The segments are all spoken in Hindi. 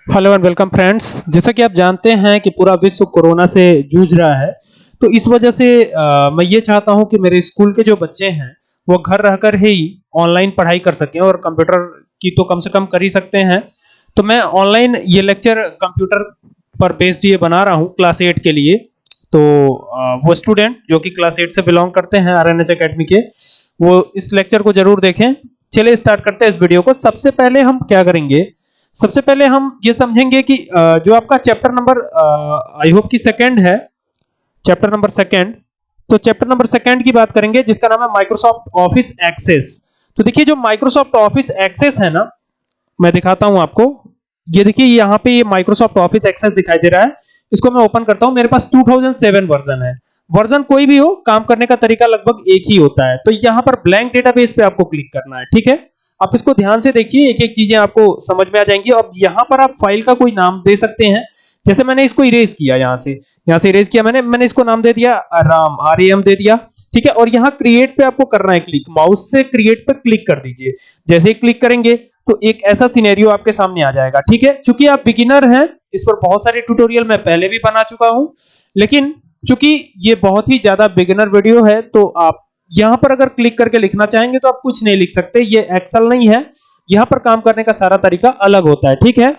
Hello and welcome friends. जैसा कि आप जानते हैं कि पूरा विश्व कोरोना से जूझ रहा है, तो इस वजह से मैं ये चाहता हूं कि मेरे स्कूल के जो बच्चे हैं वो घर रहकर ही ऑनलाइन पढ़ाई कर सकें और कंप्यूटर की तो कम से कम कर ही सकते हैं। तो मैं ऑनलाइन ये लेक्चर कंप्यूटर पर बेस्ड ये बना रहा हूं क्लास 8 के लिए। तो वो स्टूडेंट जो कि क्लास 8 से बिलोंग करते हैं आरएनएच एकेडमी के, वो इस लेक्चर को जरूर देखें। चलिए स्टार्ट करते हैं इस वीडियो को। सबसे पहले हम क्या करेंगे, सबसे पहले हम ये समझेंगे कि जो आपका चैप्टर नंबर आई होप कि सेकंड है, चैप्टर नंबर सेकंड। तो चैप्टर नंबर सेकंड की बात करेंगे जिसका नाम है माइक्रोसॉफ्ट ऑफिस एक्सेस। तो देखिए जो माइक्रोसॉफ्ट ऑफिस एक्सेस है ना, मैं दिखाता हूं आपको। ये देखिए यहाँ पे ये माइक्रोसॉफ्ट ऑफिस एक्सेस दिखाई दे रहा है। इसको मैं ओपन करता हूं। मेरे पास 2007 वर्जन है। वर्जन कोई भी हो, काम करने का तरीका लगभग एक ही होता है। तो यहां पर ब्लैंक डेटाबेस पे आपको क्लिक करना है, ठीक है। आप इसको ध्यान से देखिए, एक एक चीजें आपको समझ में आ जाएंगी। अब यहां पर आप फाइल का कोई नाम दे सकते हैं। जैसे मैंने इसको इरेज किया, यहां से इरेज किया मैंने इसको नाम दे दिया राम, RAM दे दिया, ठीक है। और यहाँ क्रिएट पे आपको करना है क्लिक। माउस से क्रिएट पे क्लिक कर दीजिए। जैसे ही क्लिक करेंगे तो एक ऐसा सिनेरियो आपके सामने आ जाएगा, ठीक है। चूंकि आप बिगिनर हैं, इस पर बहुत सारे ट्यूटोरियल मैं पहले भी बना चुका हूं, लेकिन चूंकि ये बहुत ही ज्यादा बिगिनर वीडियो है, तो आप यहां पर अगर क्लिक करके लिखना चाहेंगे तो आप कुछ नहीं लिख सकते। ये एक्सेल नहीं है, यहां पर काम करने का सारा तरीका अलग होता है, ठीक है।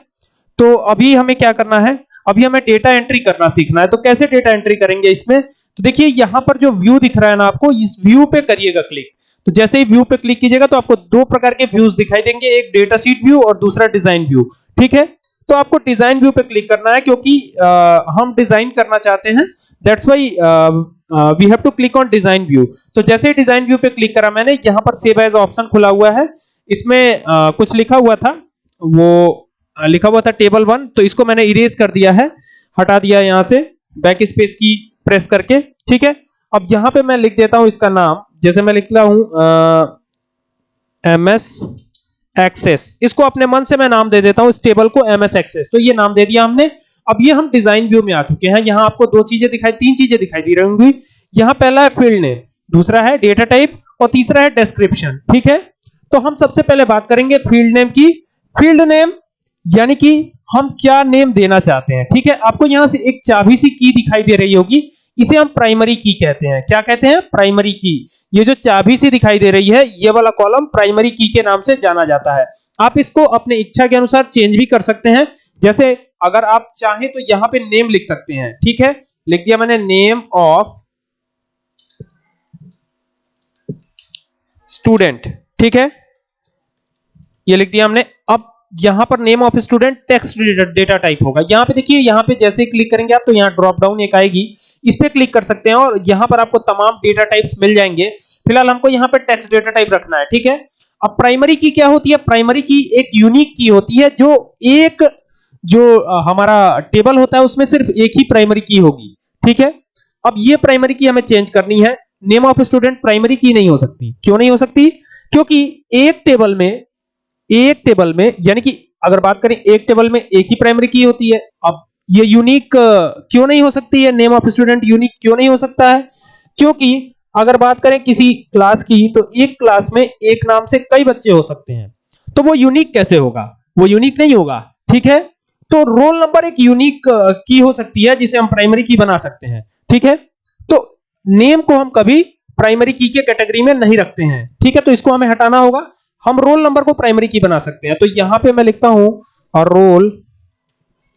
तो अभी हमें क्या करना है, अभी हमें डेटा एंट्री करना सीखना है। तो कैसे डेटा एंट्री करेंगे इसमें, तो देखिए यहां पर जो व्यू दिख रहा है ना आपको, इस व्यू पे करिएगा क्लिक। तो जैसे ही व्यू पे क्लिक कीजिएगा तो आपको दो प्रकार के व्यूज दिखाई देंगे, एक डेटा शीट व्यू और दूसरा डिजाइन व्यू, ठीक है। तो आपको डिजाइन व्यू पे क्लिक करना है क्योंकि हम डिजाइन करना चाहते हैं, that's why we have to click on design view. तो जैसे ही डिजाइन व्यू पे क्लिक करा मैंने, यहां पर सेव एज ऑप्शन खुला हुआ है। इसमें कुछ लिखा हुआ था, वो लिखा हुआ था टेबल 1, तो इसको मैंने इरेज कर दिया है, हटा दिया यहां से बैक स्पेस की प्रेस करके, ठीक है। अब यहां पे मैं लिख देता हूं इसका नाम, जैसे मैं लिखता हूं MS एक्सेस। इसको अपने मन से मैं नाम दे देता हूं इस टेबल को MS एक्सेस। तो ये नाम दे दिया हमने। अब ये हम डिजाइन व्यू में आ चुके हैं। यहां आपको तीन चीजें दिखाई दे रही होंगी। यहां पहला है फील्ड नेम, दूसरा है डेटा टाइप और तीसरा है डिस्क्रिप्शन, ठीक है। तो हम सबसे पहले बात करेंगे फील्ड नेम की। फील्ड नेम यानी कि हम क्या नेम देना चाहते हैं, ठीक है। आपको यहां से एक चाबी सी की दिखाई दे रही होगी, इसे हम प्राइमरी की कहते हैं। क्या कहते हैं? प्राइमरी की। ये जो चाबी सी दिखाई दे रही है, ये वाला कॉलम प्राइमरी की के नाम से जाना जाता है। आप इसको अपने इच्छा के अनुसार चेंज भी कर सकते हैं। जैसे अगर आप चाहें तो यहां पे नेम लिख सकते हैं, ठीक है। लिख दिया मैंने नेम ऑफ स्टूडेंट, ठीक है, ये लिख दिया हमने। अब यहां पर name of student text data type होगा। यहां पे देखिए, यहां पे जैसे ही क्लिक करेंगे आप तो यहां ड्रॉप डाउन एक आएगी, इस पे क्लिक कर सकते हैं और यहां पर आपको तमाम डेटा टाइप्स मिल जाएंगे। फिलहाल हमको यहां पे टेक्स्ट डेटा टाइप रखना है, ठीक है। अब प्राइमरी की क्या होती है? प्राइमरी की एक यूनिक की होती है, जो हमारा टेबल होता है उसमें सिर्फ एक ही प्राइमरी की होगी, ठीक है। अब ये प्राइमरी की हमें चेंज करनी है। नेम ऑफ स्टूडेंट प्राइमरी की नहीं हो सकती। क्यों नहीं हो सकती? क्योंकि एक टेबल में यानी कि अगर बात करें एक टेबल में एक ही प्राइमरी की होती है। अब ये यूनिक क्यों नहीं हो सकती है? नेम ऑफ स्टूडेंट यूनिक क्यों नहीं हो सकता है? क्योंकि अगर बात करें किसी क्लास की, तो एक क्लास में एक नाम से कई बच्चे हो सकते हैं, तो वो यूनिक कैसे होगा? वो यूनिक नहीं होगा, ठीक है। तो रोल नंबर एक यूनिक की हो सकती है जिसे हम प्राइमरी की बना सकते हैं, ठीक है। तो नेम को हम कभी प्राइमरी की के कैटेगरी में नहीं रखते हैं, ठीक है। तो इसको हमें हटाना होगा। हम रोल नंबर को प्राइमरी की बना सकते हैं। तो यहां पे मैं लिखता हूं और रोल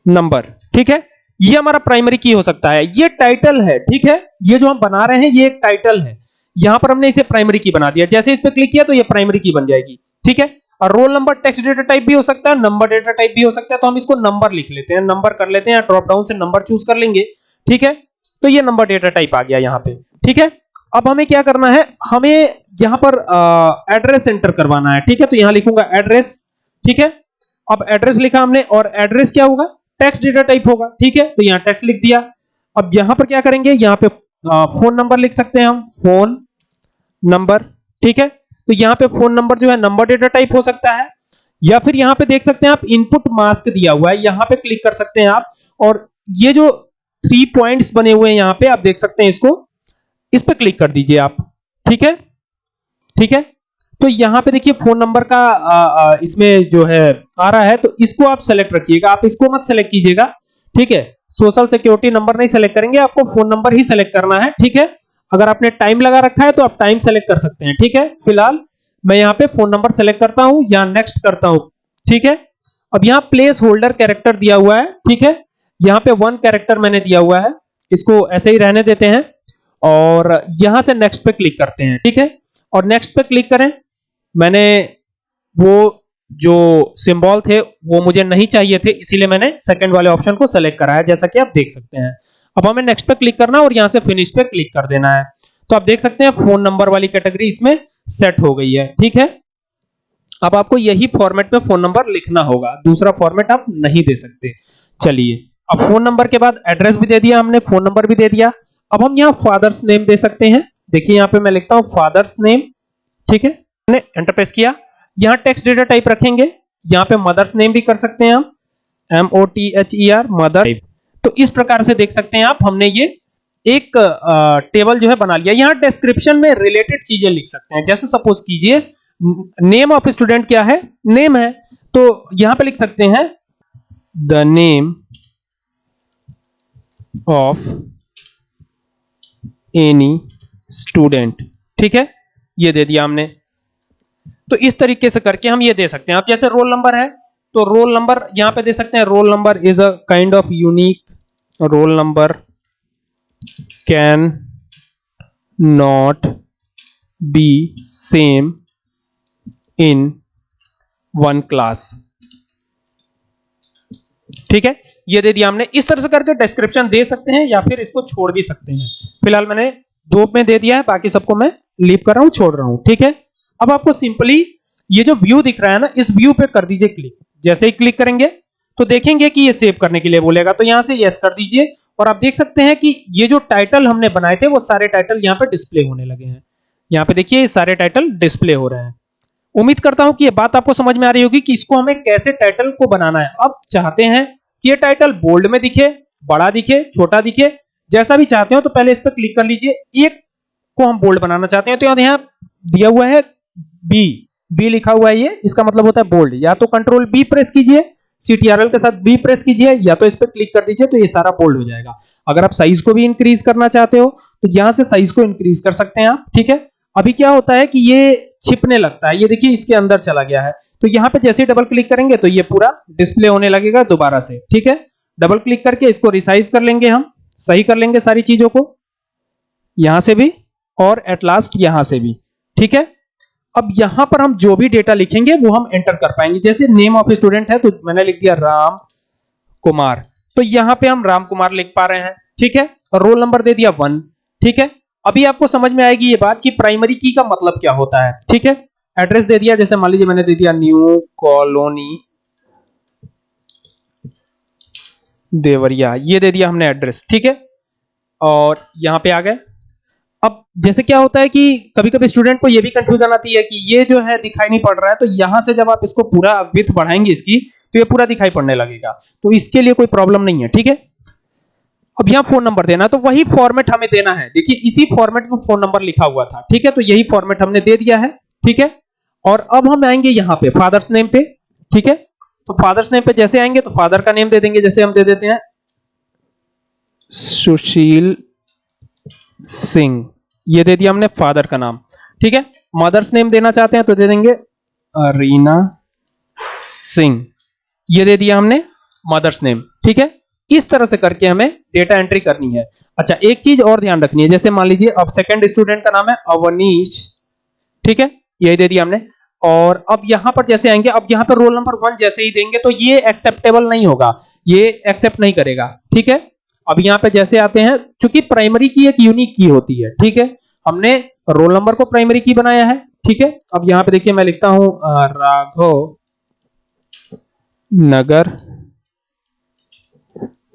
नंबर, ठीक है। ये हमारा प्राइमरी की हो सकता है। ये टाइटल है, ठीक है। ये जो हम बना रहे हैं ये एक टाइटल है। यहां पर हमने इसे प्राइमरी की बना दिया। जैसे इस पे क्लिक किया तो ये प्राइमरी की बन जाएगी, ठीक है। और roll number text data type भी हो सकता है, नंबर डेटा टाइप भी हो सकता है। तो हम इसको नंबर लिख लेते हैं, नंबर कर लेते हैं, ड्रॉप डाउन से नंबर चूज कर लेंगे, ठीक है। तो ये नंबर डेटा टाइप आ गया यहां पे, ठीक है। अब हमें क्या करना है, हमें यहां पर एड्रेस एंटर करवाना है, ठीक है। तो यहां लिखूंगा एड्रेस, ठीक है। अब एड्रेस लिखा हमने और एड्रेस क्या होगा? टेक्स्ट डेटा टाइप होगा, ठीक है। तो यहां टेक्स्ट लिख दिया। अब यहां पर क्या करेंगे, यहां पे फोन नंबर लिख सकते हैं हम, फोन नंबर, ठीक है। तो यहां पे फोन नंबर जो है नंबर डेटा टाइप हो सकता है, या फिर यहां पे देख सकते हैं आप इनपुट मास्क दिया हुआ है, यहां पे क्लिक कर सकते हैं आप। और ये जो 3 पॉइंट्स बने हुए हैं यहां पे आप देख सकते हैं, इसको इस पे क्लिक कर दीजिए आप, ठीक है, ठीक है। तो यहाँ पे देखिए फोन नंबर का इसमें जो है आ रहा है, तो इसको आप सेलेक्ट रखिएगा, आप इसको मत सेलेक्ट कीजिएगा, ठीक है। सोशल सिक्योरिटी नंबर नहीं सेलेक्ट करेंगे, आपको फोन नंबर ही सेलेक्ट करना है, ठीक है। अगर आपने टाइम लगा रखा है तो आप टाइम सेलेक्ट कर सकते हैं, ठीक है। फिलहाल मैं यहाँ पे फोन नंबर सेलेक्ट करता हूं या नेक्स्ट करता हूं, ठीक है। अब यहाँ प्लेस होल्डर कैरेक्टर दिया हुआ है, ठीक है। यहाँ पे 1 कैरेक्टर मैंने दिया हुआ है, इसको ऐसे ही रहने देते हैं और यहां से नेक्स्ट पे क्लिक करते हैं, ठीक है। और नेक्स्ट पे क्लिक करें, मैंने वो जो सिंबल थे वो मुझे नहीं चाहिए थे, इसीलिए मैंने सेकंड वाले ऑप्शन को सेलेक्ट करा है, जैसा कि आप देख सकते हैं। अब हमें नेक्स्ट पे क्लिक करना है और यहां से फिनिश पे क्लिक कर देना है। तो आप देख सकते हैं फोन नंबर वाली कैटेगरी इसमें सेट हो गई है, ठीक है। अब आपको यही फॉर्मेट में फोन नंबर लिखना होगा, दूसरा फॉर्मेट आप नहीं दे सकते। चलिए, अब फोन नंबर के बाद एड्रेस भी दे दिया हमने, फोन नंबर भी दे दिया। अब हम यहाँ फादर्स नेम दे सकते हैं, देखिए यहाँ पे मैं लिखता हूं फादर्स नेम, ठीक है। मैंने एंटर प्रेस किया, यहाँ टेक्स्ट डेटा टाइप रखेंगे, यहाँ पे मदर्स नेम भी कर सकते हैं हम, MOTHER मदर। तो इस प्रकार से देख सकते हैं आप, हमने ये एक टेबल जो है बना लिया। यहाँ डिस्क्रिप्शन में रिलेटेड चीजें लिख सकते हैं, जैसे सपोज कीजिए नेम ऑफ स्टूडेंट क्या है, नेम है, तो यहां पे लिख सकते हैं the name of any student, ठीक है, ये दे दिया हमने। तो इस तरीके से करके हम ये दे सकते हैं। आप जैसे रोल नंबर है तो रोल नंबर यहां पे दे सकते हैं, roll number is a kind of unique, roll number can not be same in one class, ठीक है, ये दे दिया हमने। इस तरह से करके डिस्क्रिप्शन दे सकते हैं या फिर इसको छोड़ भी सकते हैं। फिलहाल मैंने 2 में दे दिया है, बाकी सबको मैं लीव कर रहा हूं, छोड़ रहा हूं, ठीक है। अब आपको सिंपली ये जो व्यू दिख रहा है ना, इस व्यू पे कर दीजिए क्लिक। जैसे ही क्लिक करेंगे तो देखेंगे कि ये सेव करने के लिए बोलेगा, तो यहां से यस कर दीजिए और आप देख सकते हैं कि ये जो टाइटल हमने बनाए थे वो सारे टाइटल यहां पे डिस्प्ले होने लगे हैं। यहां पे देखिए ये सारे टाइटल डिस्प्ले हो रहे हैं। उम्मीद करता हूं कि ये बात आपको समझ में आ रही होगी कि इसको हमें कैसे टाइटल को बनाना है। अब चाहते हैं कि ये टाइटल बोल्ड में दिखे, बड़ा दिखे, छोटा दिखे, जैसा भी चाहते हो, तो पहले इस पर क्लिक कर लीजिए। एक को हम बोल्ड बनाना चाहते हैं तो यहां दिया हुआ है बी लिखा हुआ है, ये इसका मतलब होता है बोल्ड। या तो कंट्रोल बी प्रेस कीजिए, CTRL के साथ बी प्रेस कीजिए, या तो इस पर क्लिक कर दीजिए, तो ये सारा बोल्ड हो जाएगा। अगर आप साइज को भी इंक्रीज करना चाहते हो तो यहां से साइज को इंक्रीज कर सकते हैं आप, ठीक है। अभी क्या होता है कि ये छिपने लगता है, ये देखिए इसके अंदर चला गया है, तो यहां पे जैसे ही डबल क्लिक करेंगे तो ये पूरा डिस्प्ले होने लगेगा दोबारा से, ठीक है। डबल क्लिक करके इसको रिसाइज कर लेंगे, हम सही कर लेंगे सारी चीजों को, यहां से भी और एट लास्ट यहां से भी, ठीक है। अब यहां पर हम जो भी डेटा लिखेंगे वो हम एंटर कर पाएंगे। जैसे नेम ऑफ स्टूडेंट है तो मैंने लिख दिया राम कुमार, तो यहां पे हम राम कुमार लिख पा रहे हैं, ठीक है। और रोल नंबर दे दिया 1, ठीक है। अभी आपको समझ में आएगी ये बात कि प्राइमरी की का मतलब क्या होता है, ठीक है। एड्रेस दे दिया, जैसे मान लीजिए मैंने दे दिया न्यू कॉलोनी देवरिया, ये दे दिया हमने एड्रेस, ठीक है। और यहां पे आ गए। अब जैसे क्या होता है कि कभी कभी स्टूडेंट को ये भी कंफ्यूजन आती है कि ये जो है दिखाई नहीं पड़ रहा है, तो यहां से जब आप इसको पूरा विड्थ बढ़ाएंगे इसकी, तो ये पूरा दिखाई पड़ने लगेगा, तो इसके लिए कोई प्रॉब्लम नहीं है, ठीक है। अब यहां फोन नंबर देना, तो वही फॉर्मेट हमें देना है, देखिए इसी फॉर्मेट में फोन नंबर लिखा हुआ था, ठीक है। तो यही फॉर्मेट हमने दे दिया है, ठीक है। और अब हम आएंगे यहां पे फादर्स नेम पे, ठीक है। तो फादर्स नेम पे जैसे आएंगे तो फादर का नेम दे देंगे, जैसे हम दे देते हैं सुशील सिंह, ये दे दिया हमने फादर का नाम, ठीक है। मदर्स नेम देना चाहते हैं तो दे देंगे रीना सिंह, ये दे दिया हमने मदर्स नेम, ठीक है। इस तरह से करके हमें डेटा एंट्री करनी है। अच्छा, एक चीज और ध्यान रखनी है, जैसे मान लीजिए अब सेकंड स्टूडेंट का नाम है अवनीश, ठीक है, यही दे दिया हमने। और अब यहां पर जैसे आएंगे, अब यहां पर रोल नंबर 1 जैसे ही देंगे तो ये एक्सेप्टेबल नहीं होगा, ये एक्सेप्ट नहीं करेगा, ठीक है। अब यहां पे जैसे आते हैं, चूंकि प्राइमरी की एक यूनिक की होती है, ठीक है, हमने रोल नंबर को प्राइमरी की बनाया है, ठीक है। अब यहां पे देखिए मैं लिखता हूं राघव नगर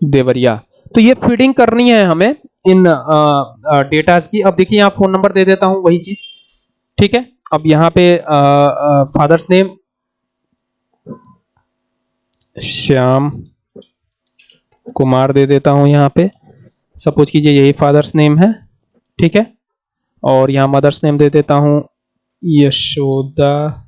देवरिया, तो ये फीडिंग करनी है हमें इन डेटा की। अब देखिए यहां फोन नंबर दे देता हूं, वही चीज, ठीक है। अब यहां पे फादर्स नेम श्याम कुमार दे देता हूं, यहां पे सपोज कीजिए यही फादर्स नेम है, ठीक है। और यहां मदर्स नेम दे देता हूं, यशोदा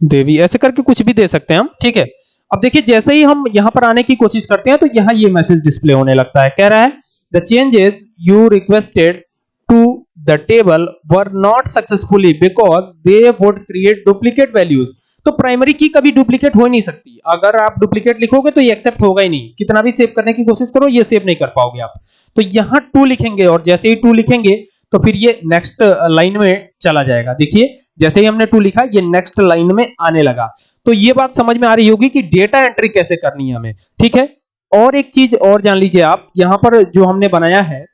देवी, ऐसे करके कुछ भी दे सकते हैं हम, ठीक है। अब देखिए जैसे ही हम यहां पर आने की कोशिश करते हैं तो यहां ये मैसेज डिस्प्ले होने लगता है, कह रहा है the changes you requested to the table were not successfully because they would create duplicate values. तो प्राइमरी की कभी डुप्लीकेट हो ही नहीं सकती, अगर आप डुप्लीकेट लिखोगे तो ये एक्सेप्ट होगा ही नहीं, कितना भी सेव करने की कोशिश करो ये सेव नहीं कर पाओगे आप। तो यहां 2 लिखेंगे और जैसे ही 2 लिखेंगे तो फिर ये नेक्स्ट लाइन में चला जाएगा। देखिए जैसे ही हमने 2 लिखा ये नेक्स्ट लाइन में आने लगा। तो ये बात समझ में आ रही होगी कि डेटा एंट्री कैसे करनी है हमें, ठीक है। और एक चीज और जान लीजिए आप, यहां पर जो हमने बनाया है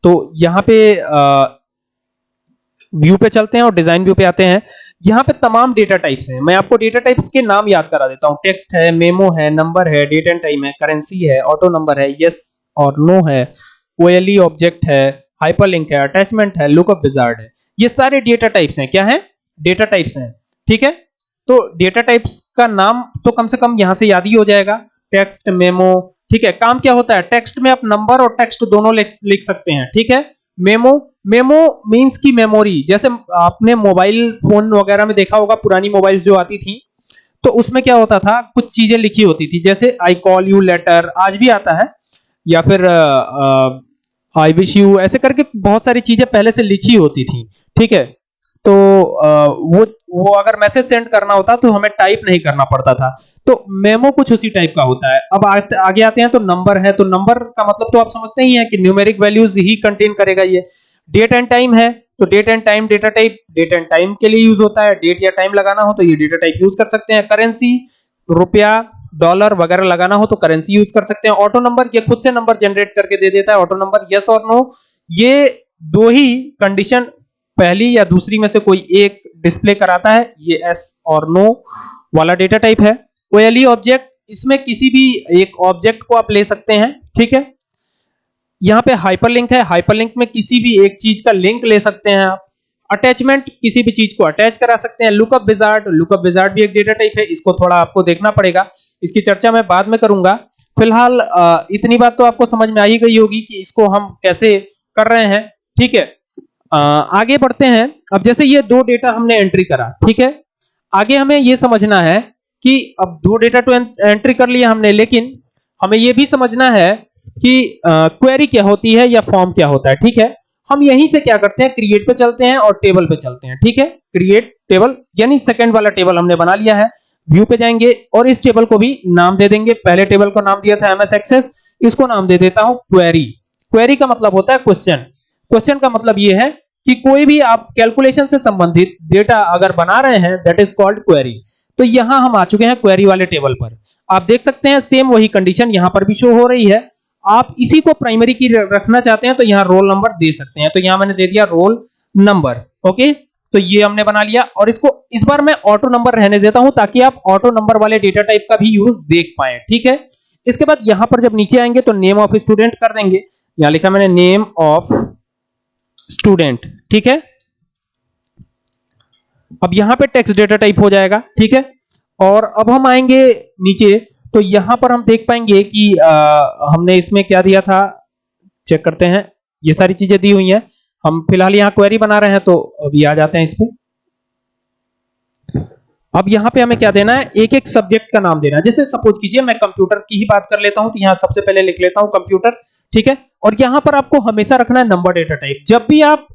तो यहां पे व्यू पे चलते हैं और डिजाइन व्यू पे आते हैं। यहां पे तमाम डेटा टाइप्स हैं, मैं आपको डेटा टाइप्स के नाम याद करा देता हूं। टेक्स्ट है, मेमो है, नंबर है, डेट एंड टाइम है, करेंसी है, ऑटो नंबर है, यस और नो है, ओएलई ऑब्जेक्ट है, हाइपरलिंक है, अटैचमेंट है, लुकअप विजार्ड है। ये सारे डेटा टाइप्स हैं, क्या है, डेटा टाइप्स हैं, ठीक है। तो डेटा टाइप्स का नाम तो कम से कम यहां से याद ही हो जाएगा, टेक्स्ट, मेमो, ठीक है। काम क्या होता है, टेक्स्ट में आप नंबर और टेक्स्ट दोनों लिख सकते हैं, ठीक है। मेमो, मेमो मींस की मेमोरी, जैसे आपने मोबाइल फोन वगैरह में देखा होगा, पुरानी मोबाइल्स जो आती थी तो उसमें क्या होता था, कुछ चीजें लिखी होती थी, जैसे आई कॉल यू लेटर आज भी आता है, या फिर आई विश यू, ऐसे करके बहुत सारी चीजें पहले से लिखी होती थी, ठीक है। तो वो अगर मैसेज सेंड करना होता तो हमें टाइप नहीं करना पड़ता था। तो मेमो कुछ उसी टाइप का होता है। अब आगे आते हैं तो नंबर है, तो नंबर का मतलब तो आप समझते ही हैं कि न्यूमेरिक वैल्यूज ही कंटेन करेगा ये। डेट एंड टाइम है तो date and time data type date and time के लिए यूज होता है, डेट या टाइम लगाना हो तो ये डेटा टाइप यूज कर सकते हैं। करेंसी, रुपया, डॉलर वगैरह लगाना हो तो करेंसी यूज कर सकते हैं। ऑटो नंबर, ये खुद से नंबर जनरेट करके दे देता है ऑटो नंबर, यस और नो, ये दो ही कंडीशन पहली या दूसरी में से कोई एक डिस्प्ले कराता है, ये एस और नो वाला डेटा टाइप है। ओएलई ऑब्जेक्ट, इसमें किसी भी एक ऑब्जेक्ट को आप ले सकते हैं, ठीक है। यहां पे हाइपरलिंक है, हाइपरलिंक में किसी भी एक चीज का लिंक ले सकते हैं आप। अटैचमेंट, किसी भी चीज को अटैच करा सकते हैं। लुकअप विजार्ड, लुकअप विजार्ड भी एक डेटा टाइप है, इसको थोड़ा आपको देखना पड़ेगा, इसकी चर्चा मैं बाद में करूंगा। फिलहाल इतनी बात तो आपको समझ में आ ही गई होगी कि इसको हम कैसे कर रहे हैं, ठीक है। आगे बढ़ते हैं। अब जैसे ये 2 डेटा हमने एंट्री करा, ठीक है, आगे हमें ये समझना है कि अब 2 डेटा तो एंट्री कर लिया हमने, लेकिन हमें ये भी समझना है कि क्वेरी क्या होती है या फॉर्म क्या होता है, ठीक है। हम यहीं से क्या करते हैं, क्रिएट पे चलते हैं और टेबल पे चलते हैं, ठीक है। क्रिएट टेबल यानी सेकंड वाला टेबल हमने बना लिया है। व्यू पे जाएंगे और इस टेबल को भी नाम दे देंगे। पहले टेबल को नाम दिया था एमएस एक्सेस, इसको नाम दे देता हूं क्वेरी। क्वेरी का मतलब होता है क्वेश्चन। क्वेश्चन का मतलब यह है कि कोई भी आप कैलकुलेशन से संबंधित डेटा अगर बना रहे हैं, दैट इज कॉल्ड क्वेरी। तो यहां हम आ चुके हैं क्वेरी वाले टेबल पर। आप देख सकते हैं सेम वही कंडीशन यहां पर भी शो हो रही है। आप इसी को प्राइमरी की रखना चाहते हैं तो यहां रोल नंबर दे सकते हैं, तो यहां मैंने दे दिया रोल नंबर, ओके। तो ये हमने बना लिया और इसको इस बार मैं ऑटो नंबर रहने देता हूं ताकि आप ऑटो नंबर वाले डेटा टाइप का भी यूज देख पाए, ठीक है। इसके बाद यहां पर जब नीचे आएंगे तो नेम ऑफ स्टूडेंट कर देंगे। यहां लिखा मैंने नेम ऑफ स्टूडेंट, ठीक है। अब यहां पे टेक्स्ट डेटा टाइप हो जाएगा, ठीक है। और अब हम आएंगे नीचे तो यहां पर हम देख पाएंगे कि हमने इसमें क्या दिया था, चेक करते हैं। ये सारी चीजें दी हुई हैं। हम फिलहाल यहां क्वेरी बना रहे हैं तो अभी आ जाते हैं इस पे। अब यहां पे हमें क्या देना है, एक एक सब्जेक्ट का नाम देना है। जैसे सपोज कीजिए मैं कंप्यूटर की ही बात कर लेता हूं, तो यहां सबसे पहले लिख लेता हूं कंप्यूटर, ठीक है। और यहां पर आपको हमेशा रखना है नंबर डेटा टाइप। जब भी आप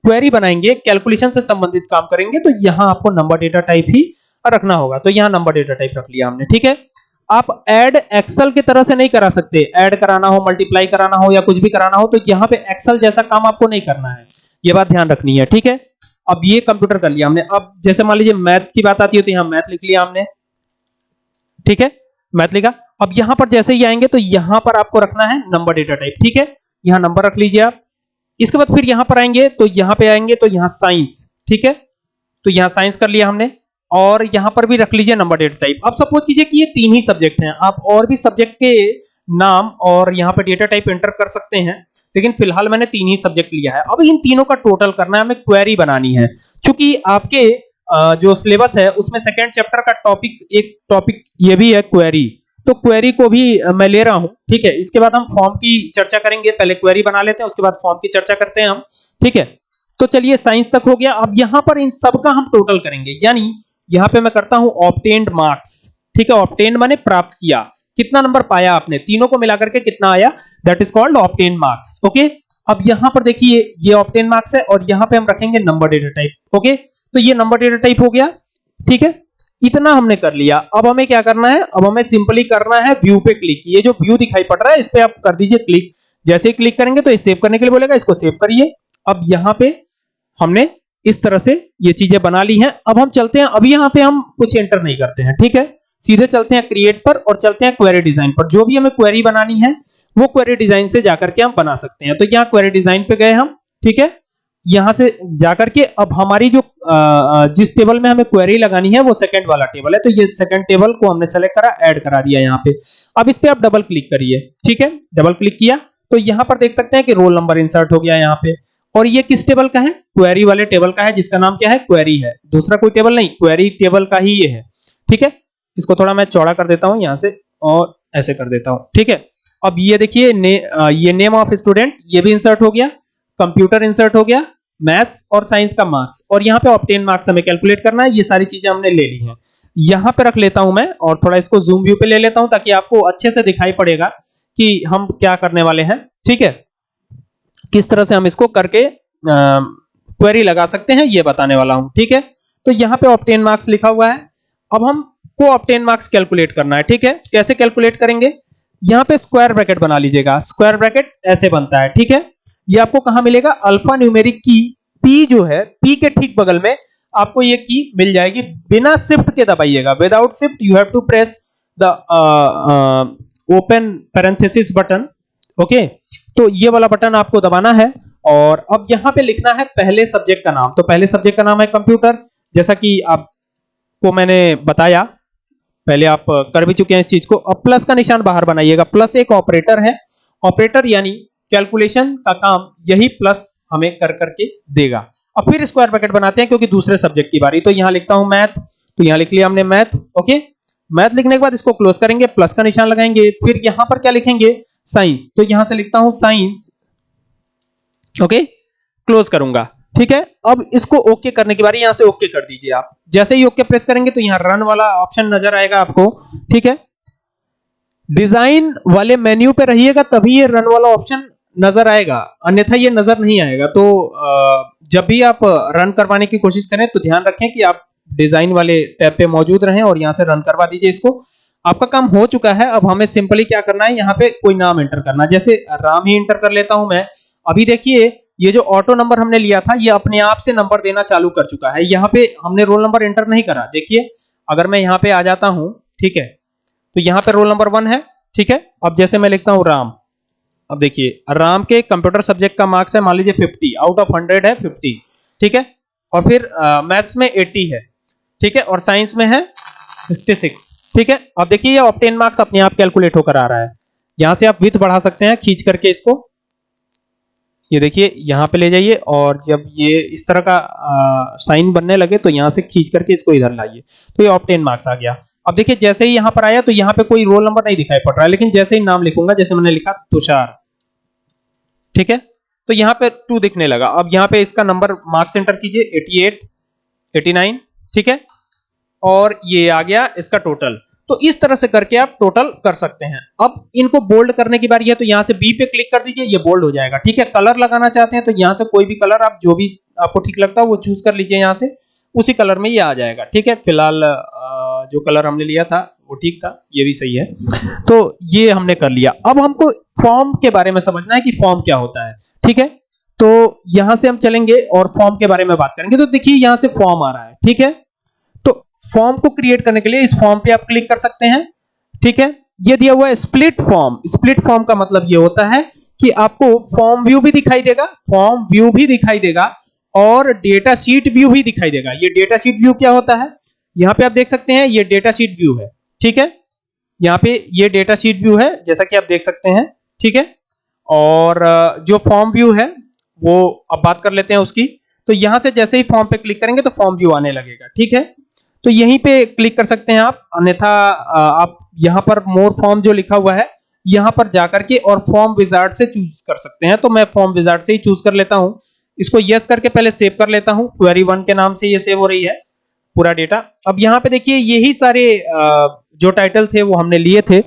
क्वेरी बनाएंगे, कैलकुलेशन से संबंधित काम करेंगे, तो यहां आपको नंबर डेटा टाइप ही रखना होगा। तो यहां नंबर डेटा टाइप रख लिया हमने, ठीक है। आप ऐड एक्सेल की तरह से नहीं करा सकते, ऐड कराना हो, मल्टीप्लाई कराना हो या कुछ भी कराना हो तो यहां पे एक्सेल जैसा काम आपको नहीं करना है, ये बात ध्यान रखनी है, ठीक है। अब ये कंप्यूटर कर लिया हमने। अब जैसे मान लीजिए मैथ की बात आती है तो यहां मैथ लिख लिया हमने, ठीक है, मैथ लिखा। अब यहां पर जैसे ही आएंगे तो यहां पर आपको रखना है नंबर डेटा टाइप, ठीक है। यहां नंबर रख लीजिए आप। इसके बाद फिर यहां पर आएंगे तो यहां पे आएंगे तो यहां साइंस, ठीक है। तो यहां साइंस कर लिया हमने और यहां पर भी रख लीजिए नंबर डेटा टाइप। अब सपोज कीजिए कि ये 3 ही सब्जेक्ट हैं, आप और भी सब्जेक्ट के नाम और यहां पे डेटा टाइप एंटर कर सकते हैं, लेकिन फिलहाल मैंने 3 ही सब्जेक्ट लिया है। अब इन तीनों का टोटल करना है, हमें क्वेरी बनानी है। क्योंकि आपके जो सिलेबस है उसमें सेकंड चैप्टर का एक टॉपिक ये भी है क्वेरी, तो क्वेरी को भी मैं ले रहा हूं, ठीक है। इसके बाद हम फॉर्म की चर्चा करेंगे, पहले क्वेरी बना लेते हैं उसके बाद फॉर्म की चर्चा करते हैं हम, ठीक है। तो चलिए साइंस तक हो गया। अब यहां पर इन सब का हम टोटल करेंगे, यानी यहां पे मैं करता हूं ऑब्टेन्ड मार्क्स। ठीक है, ऑब्टेन्ड माने प्राप्त किया, कितना नंबर पाया आपने, तीनों को मिलाकर के कितना आया, that is called obtained marks. Okay, अब यहां पर देखिए ये ऑब्टेन्ड मार्क्स है और यहां पे हम रखेंगे नंबर डेटा टाइप। ओके, तो ये नंबर डेटा टाइप हो गया। ठीक है, इतना हमने कर लिया। अब हमें क्या करना है, अब हमें सिंपली करना है व्यू पे क्लिक। ये जो व्यू दिखाई पड़ रहा है इस पे आप कर दीजिए क्लिक। जैसे ही क्लिक करेंगे तो ये सेव करने के लिए बोलेगा, इसको सेव करिए। अब यहां पे हमने इस तरह से ये चीजें बना ली हैं। अब हम चलते हैं, अभी यहां पे हम कुछ एंटर नहीं करते हैं। ठीक है, सीधे चलते हैं क्रिएट पर और चलते हैं क्वेरी डिजाइन पर। जो भी हमें क्वेरी बनानी है वो क्वेरी डिजाइन से जाकर के हम बना सकते हैं। तो यहां क्वेरी डिजाइन पे गए हम। ठीक है, यहां से जाकर के अब हमारी जो जिस टेबल में हमें क्वेरी लगानी है वो सेकंड वाला टेबल है, तो ये सेकंड टेबल को हमने सेलेक्ट करा, ऐड करा दिया यहां पे। अब इस पे आप डबल क्लिक करिए। ठीक है, डबल क्लिक किया तो यहां पर देख सकते हैं कि रोल नंबर इंसर्ट हो गया यहां पे। और ये किस टेबल का है, क्वेरी वाले टेबल का है, जिसका नाम क्या है, क्वेरी है, दूसरा कोई टेबल नहीं, क्वेरी टेबल का ही ये है। ठीक है, इसको थोड़ा मैं चौड़ा कर देता हूं यहां से और ऐसे कर देता हूं। ठीक है, अब ये देखिए ये नेम ऑफ स्टूडेंट ये भी इंसर्ट हो गया, कंप्यूटर इंसर्ट हो गया, मैथ्स और साइंस का मार्क्स, और यहां पे ऑब्टेन मार्क्स हमें कैलकुलेट करना है। ये सारी चीजें हमने ले ली हैं। यहां पे रख लेता हूं मैं और थोड़ा इसको जूम व्यू पे ले लेता हूं ताकि आपको अच्छे से दिखाई पड़ेगा कि हम क्या करने वाले हैं। ठीक है, किस तरह से हम इसको करके क्वेरी लगा सकते हैं ये बताने वाला हूं। ठीक है, तो यहां पे ऑब्टेन मार्क्स लिखा हुआ है। अब हमको ऑब्टेन मार्क्स कैलकुलेट करना है। ठीक है, कैसे कैलकुलेट करेंगे, यहां पे स्क्वायर ब्रैकेट बना लीजिएगा। स्क्वायर ब्रैकेट ऐसे बनता है। ठीक है, ये आपको कहां मिलेगा, अल्फा न्यूमेरिक की पी जो है, पी के ठीक बगल में आपको ये की मिल जाएगी। बिना शिफ्ट के दबाइएगा, without shift you have to press the open parenthesis button. Okay, तो ये वाला बटन आपको दबाना है और अब यहां पे लिखना है पहले सब्जेक्ट का नाम। तो पहले सब्जेक्ट का नाम है कंप्यूटर, जैसा कि आपको मैंने बताया, पहले आप कर भी चुके हैं इस चीज को। अब प्लस का निशान बाहर बनाइएगा, प्लस एक ऑपरेटर है, ऑपरेटर यानी कैलकुलेशन का काम यही प्लस हमें कर करके देगा। अब फिर स्क्वायर ब्रैकेट बनाते हैं क्योंकि दूसरे सब्जेक्ट की बारी। तो यहां लिखता हूं मैथ, तो यहां लिख लिया हमने मैथ। ओके, मैथ लिखने के बाद इसको क्लोज करेंगे, प्लस का निशान लगाएंगे, फिर यहां पर क्या लिखेंगे, साइंस, तो यहां से लिखता हूं साइंस। ओके, क्लोज करूंगा। ठीक है, अब इसको ओके करने की बारी, यहां से ओके कर दीजिए आप। जैसे ही ओके प्रेस करेंगे तो यहां रन वाला ऑप्शन नजर आएगा आपको। ठीक है, डिजाइन वाले मेन्यू पे रहिएगा तभी ये रन वाला ऑप्शन नजर आएगा, अन्यथा ये नजर नहीं आएगा। तो जब भी आप रन करवाने की कोशिश करें तो ध्यान रखें कि आप डिजाइन वाले टैब पे मौजूद रहें और यहां से रन करवा दीजिए इसको। आपका काम हो चुका है। अब हमें सिंपली क्या करना है, यहाँ पे कोई नाम एंटर करना, जैसे राम ही एंटर कर लेता हूं मैं। अभी देखिए ये जो ऑटो नंबर हमने लिया था ये अपने आप से नंबर देना चालू कर चुका है। यहाँ पे हमने रोल नंबर एंटर नहीं करा। देखिए अगर मैं यहाँ पे आ जाता हूं, ठीक है, तो यहाँ पे रोल नंबर 1 है। ठीक है, अब जैसे मैं लिखता हूं राम, अब देखिए राम के कंप्यूटर सब्जेक्ट का मार्क्स है मान लीजिए 50 आउट ऑफ 100 है 50। ठीक है, और फिर मैथ्स में 80 है। ठीक है, और साइंस में है 66। ठीक है, अब देखिए ये ऑब्टेन मार्क्स अपने आप कैलकुलेट होकर आ रहा है। यहां से आप विड्थ बढ़ा सकते हैं खींच करके इसको, ये देखिए यहां पे ले जाइए और जब ये इस तरह का साइन बनने लगे तो यहां से खींच करके इसको इधर लाइए, तो ये ऑब्टेन मार्क्स आ गया। अब देखिए जैसे ही यहां पर आया तो यहां पे कोई रोल नंबर नहीं दिखाई पड़ रहा है, लेकिन जैसे ही नाम लिखूंगा, जैसे मैंने लिखा तुषार, ठीक है, तो यहां पे 2 दिखने लगा। अब यहां पे इसका नंबर मार्क्स एंटर कीजिए 88 89। ठीक है, और ये आ गया इसका टोटल। तो इस तरह से करके आप टोटल कर सकते हैं। अब इनको बोल्ड करने की बारी है, तो यहां से बी पे क्लिक कर दीजिए, ये बोल्ड हो जाएगा। ठीक है, कलर लगाना चाहते हैं तो यहां से कोई भी कलर आप जो भी आपको ठीक लगता है वो चूज कर लीजिए, यहां से उसी कलर में ये आ जाएगा। ठीक है, फिलहाल जो कलर हमने लिया था वो ठीक था, ये भी सही है। तो ये हमने कर लिया। अब हमको फॉर्म के बारे में समझना है कि फॉर्म क्या होता है। ठीक है, तो यहां से हम चलेंगे और फॉर्म के बारे में बात करेंगे। तो देखिए यहां से फॉर्म आ रहा है। ठीक है, तो फॉर्म को क्रिएट करने के लिए इस फॉर्म पे आप क्लिक कर सकते हैं। ठीक है, ये दिया हुआ है स्प्लिट फॉर्म। स्प्लिट फॉर्म का मतलब ये होता है कि आपको फॉर्म व्यू भी दिखाई देगा, फॉर्म व्यू भी दिखाई देगा और डेटा शीट व्यू भी दिखाई देगा। ये डेटा शीट व्यू क्या होता है, यहां पे आप देख सकते हैं ये डेटा शीट व्यू है। ठीक है, यहां पे ये डेटा शीट व्यू है जैसा कि आप देख सकते हैं। ठीक है, और जो फॉर्म व्यू है वो अब बात कर लेते हैं उसकी। तो यहां से जैसे ही फॉर्म पे क्लिक करेंगे तो फॉर्म व्यू आने लगेगा। ठीक है, तो यहीं पे क्लिक कर सकते हैं आप, अन्यथा आप यहां पर मोर फॉर्म जो लिखा हुआ है यहां पर जाकर के और फॉर्म विजार्ड से चूज कर सकते हैं। तो मैं फॉर्म विजार्ड से ही चूज कर लेता हूं। इसको यस करके पहले सेव कर लेता हूं। क्वेरी 1 के नाम से ये सेव हो रही है पूरा डेटा। अब यहां पे देखिए यही सारे जो टाइटल थे वो हमने लिए थे।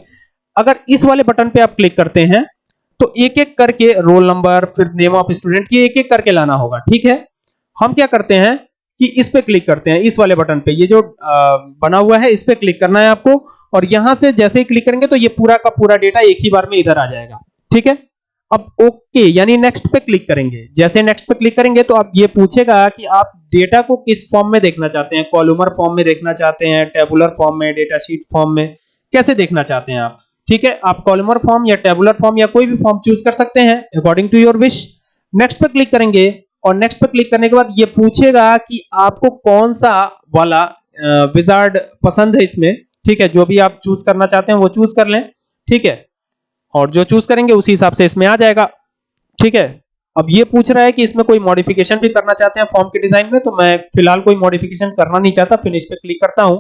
अगर इस वाले बटन पे आप क्लिक करते हैं तो एक एक करके रोल नंबर फिर नेम ऑफ स्टूडेंट ये एक एक करके लाना होगा। ठीक है, हम क्या करते हैं कि इस पे क्लिक करते हैं, इस वाले बटन पे, ये जो बना हुआ है इस पे क्लिक करना है आपको, और यहां से जैसे ही क्लिक करेंगे तो ये पूरा का पूरा डेटा एक ही बार में इधर आ जाएगा। ठीक है, अब ओके यानी नेक्स्ट पे क्लिक करेंगे। जैसे नेक्स्ट पे क्लिक करेंगे तो आप ये पूछेगा कि आप डेटा को किस फॉर्म में देखना चाहते हैं, कॉलमर फॉर्म में देखना चाहते हैं, टेबुलर फॉर्म में, डेटा शीट फॉर्म में, कैसे देखना चाहते हैं आप। ठीक है, आप कॉलमर फॉर्म या टेबुलर फॉर्म या कोई भी फॉर्म चूज कर सकते हैं according to your wish. Next पे क्लिक करेंगे और नेक्स्ट पे क्लिक करने के बाद ये पूछेगा कि आपको कौन सा वाला विजार्ड पसंद है इसमें। ठीक है, जो भी आप चूज करना चाहते हैं वो चूज कर लें। ठीक है, और जो चूज करेंगे उसी हिसाब से इसमें आ जाएगा। ठीक है, अब ये पूछ रहा है कि इसमें कोई मॉडिफिकेशन भी करना चाहते हैं फॉर्म के डिजाइन में, तो मैं फिलहाल कोई मॉडिफिकेशन करना नहीं चाहता, फिनिश पे क्लिक करता हूं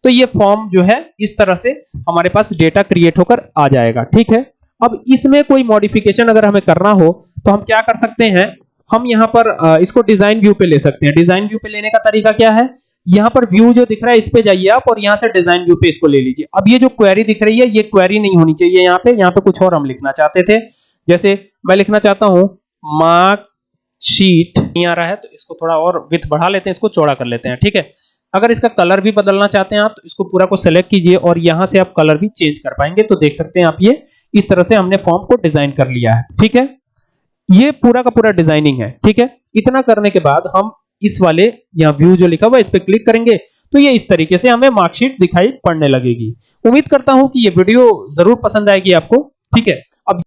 तो ये फॉर्म जो है इस तरह से हमारे पास डेटा क्रिएट होकर आ जाएगा। ठीक है, अब इसमें कोई मॉडिफिकेशन अगर हमें करना हो तो हम क्या कर सकते हैं, हम यहां पर इसको डिजाइन व्यू पे ले सकते हैं। डिजाइन व्यू पे लेने का तरीका क्या है, यहां पर व्यू जो दिख रहा है इस पे जाइए आप और यहां से डिजाइन व्यू पे इसको ले लीजिए। अब ये जो क्वेरी दिख रही है ये क्वेरी नहीं होनी चाहिए, यहाँ पे कुछ और हम लिखना चाहते थे। जैसे मैं लिखना चाहता हूं मार्क शीट, नहीं आ रहा है तो इसको थोड़ा और विड्थ बढ़ा लेते हैं, इसको चौड़ा कर लेते हैं। ठीक है, अगर इसका कलर भी बदलना चाहते हैं आप तो इसको पूरा को सेलेक्ट कीजिए और यहां से आप कलर भी चेंज कर पाएंगे। तो देख सकते हैं आप ये इस तरह से हमने फॉर्म को डिजाइन कर लिया है। ठीक है, ये पूरा का पूरा डिजाइनिंग है। ठीक है, इतना करने के बाद हम इस वाले यहाँ व्यू जो लिखा हुआ है इस पे क्लिक करेंगे तो ये इस तरीके से हमें मार्कशीट दिखाई पड़ने लगेगी। उम्मीद करता हूं कि ये वीडियो जरूर पसंद आएगी आपको। ठीक है, अब